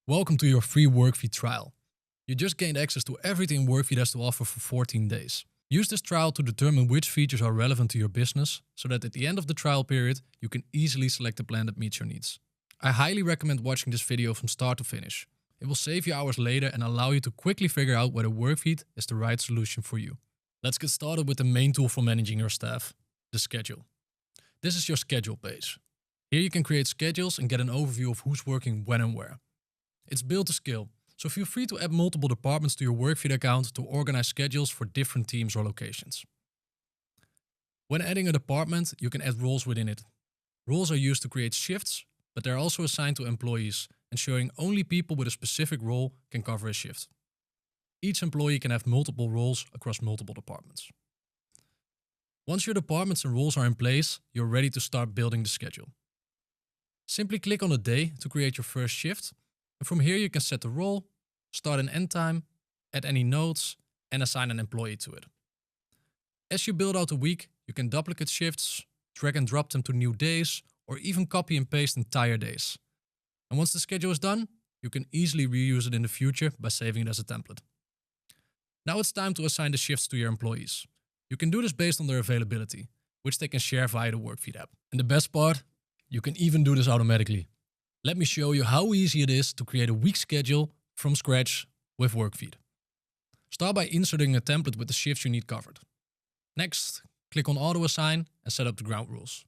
Welcome to your free Workfeed trial. You just gained access to everything Workfeed has to offer for 14 days. Use this trial to determine which features are relevant to your business, so that at the end of the trial period, you can easily select a plan that meets your needs. I highly recommend watching this video from start to finish. It will save you hours later and allow you to quickly figure out whether Workfeed is the right solution for you. Let's get started with the main tool for managing your staff, the schedule. This is your schedule page. Here you can create schedules and get an overview of who's working when and where. It's built to scale, so feel free to add multiple departments to your Workfeed account to organize schedules for different teams or locations. When adding a department, you can add roles within it. Roles are used to create shifts, but they're also assigned to employees, ensuring only people with a specific role can cover a shift. Each employee can have multiple roles across multiple departments. Once your departments and roles are in place, you're ready to start building the schedule. Simply click on a day to create your first shift. And from here you can set the role, start and end time, add any notes, and assign an employee to it. As you build out a week, you can duplicate shifts, drag and drop them to new days, or even copy and paste entire days. And once the schedule is done, you can easily reuse it in the future by saving it as a template. Now it's time to assign the shifts to your employees. You can do this based on their availability, which they can share via the Workfeed app. And the best part, you can even do this automatically. Let me show you how easy it is to create a week schedule from scratch with Workfeed. Start by inserting a template with the shifts you need covered. Next, click on Auto Assign and set up the ground rules.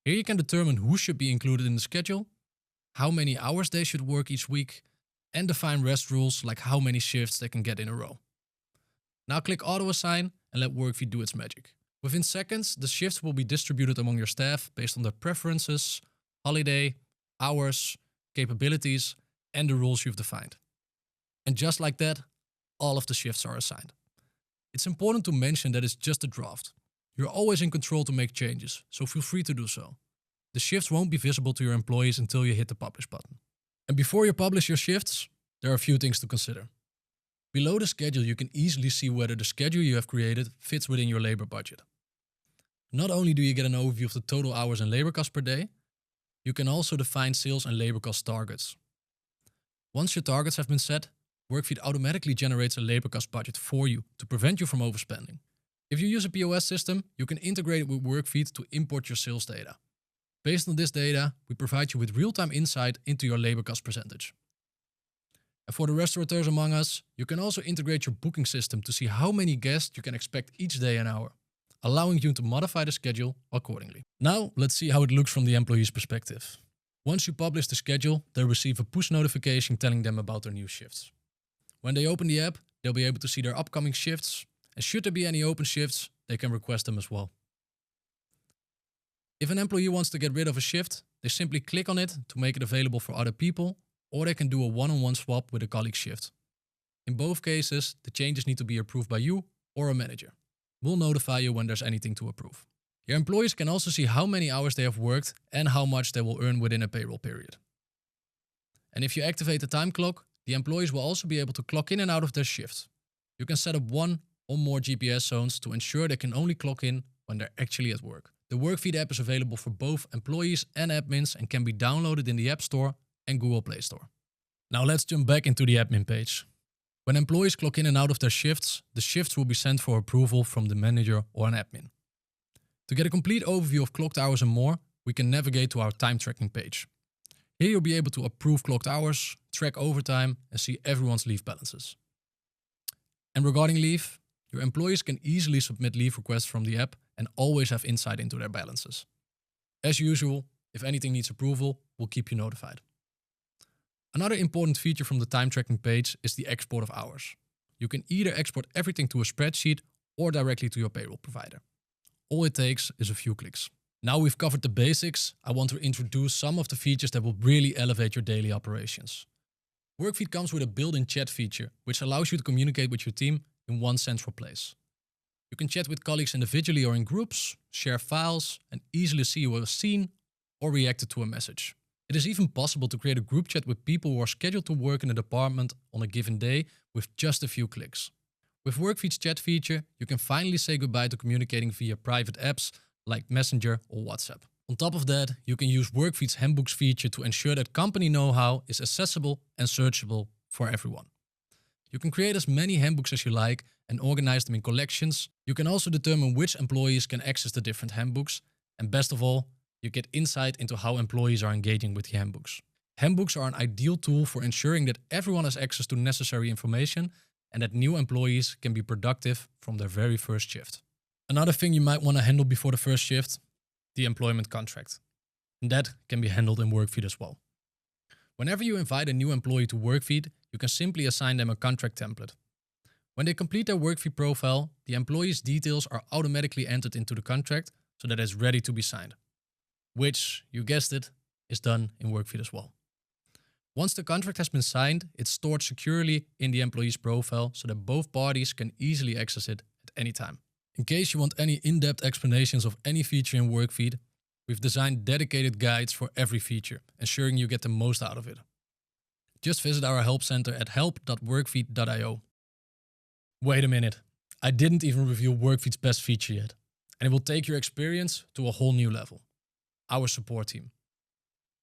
Here you can determine who should be included in the schedule, how many hours they should work each week, and define rest rules like how many shifts they can get in a row. Now click Auto Assign and let Workfeed do its magic. Within seconds, the shifts will be distributed among your staff based on their preferences, holiday, hours, capabilities, and the rules you've defined. And just like that, all of the shifts are assigned. It's important to mention that it's just a draft. You're always in control to make changes, so feel free to do so. The shifts won't be visible to your employees until you hit the publish button. And before you publish your shifts, there are a few things to consider. Below the schedule, you can easily see whether the schedule you have created fits within your labor budget. Not only do you get an overview of the total hours and labor costs per day, you can also define sales and labor cost targets. Once your targets have been set, Workfeed automatically generates a labor cost budget for you to prevent you from overspending. If you use a POS system, you can integrate it with Workfeed to import your sales data. Based on this data, we provide you with real-time insight into your labor cost percentage. And for the restaurateurs among us, you can also integrate your booking system to see how many guests you can expect each day and hour, allowing you to modify the schedule accordingly. Now, let's see how it looks from the employee's perspective. Once you publish the schedule, they'll receive a push notification telling them about their new shifts. When they open the app, they'll be able to see their upcoming shifts, and should there be any open shifts, they can request them as well. If an employee wants to get rid of a shift, they simply click on it to make it available for other people, or they can do a one-on-one swap with a colleague shift. In both cases, the changes need to be approved by you or a manager. We'll notify you when there's anything to approve. Your employees can also see how many hours they have worked and how much they will earn within a payroll period. And if you activate the time clock, the employees will also be able to clock in and out of their shift. You can set up one or more GPS zones to ensure they can only clock in when they're actually at work. The Workfeed app is available for both employees and admins and can be downloaded in the App Store and Google Play Store. Now let's jump back into the admin page. When employees clock in and out of their shifts, the shifts will be sent for approval from the manager or an admin. To get a complete overview of clocked hours and more, we can navigate to our time tracking page. Here you'll be able to approve clocked hours, track overtime, and see everyone's leave balances. And regarding leave, your employees can easily submit leave requests from the app and always have insight into their balances. As usual, if anything needs approval, we'll keep you notified. Another important feature from the time tracking page is the export of hours. You can either export everything to a spreadsheet or directly to your payroll provider. All it takes is a few clicks. Now we've covered the basics, I want to introduce some of the features that will really elevate your daily operations. Workfeed comes with a built-in chat feature, which allows you to communicate with your team in one central place. You can chat with colleagues individually or in groups, share files, and easily see who was seen or reacted to a message. It is even possible to create a group chat with people who are scheduled to work in a department on a given day with just a few clicks. With Workfeed's chat feature, you can finally say goodbye to communicating via private apps like Messenger or WhatsApp. On top of that, you can use Workfeed's handbooks feature to ensure that company know-how is accessible and searchable for everyone. You can create as many handbooks as you like and organize them in collections. You can also determine which employees can access the different handbooks. And best of all, you get insight into how employees are engaging with the handbooks. Handbooks are an ideal tool for ensuring that everyone has access to necessary information and that new employees can be productive from their very first shift. Another thing you might want to handle before the first shift, the employment contract. And that can be handled in Workfeed as well. Whenever you invite a new employee to Workfeed, you can simply assign them a contract template. When they complete their Workfeed profile, the employee's details are automatically entered into the contract so that it's ready to be signed. Which, you guessed it, is done in Workfeed as well. Once the contract has been signed, it's stored securely in the employee's profile so that both parties can easily access it at any time. In case you want any in-depth explanations of any feature in Workfeed, we've designed dedicated guides for every feature, ensuring you get the most out of it. Just visit our help center at help.workfeed.io. Wait a minute, I didn't even reveal Workfeed's best feature yet, and it will take your experience to a whole new level. Our support team.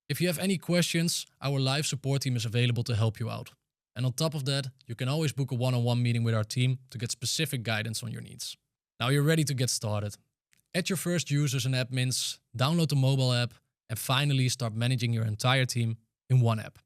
If you have any questions, our live support team is available to help you out. And on top of that, you can always book a one-on-one meeting with our team to get specific guidance on your needs. Now you're ready to get started. Add your first users and admins, download the mobile app, and finally start managing your entire team in one app.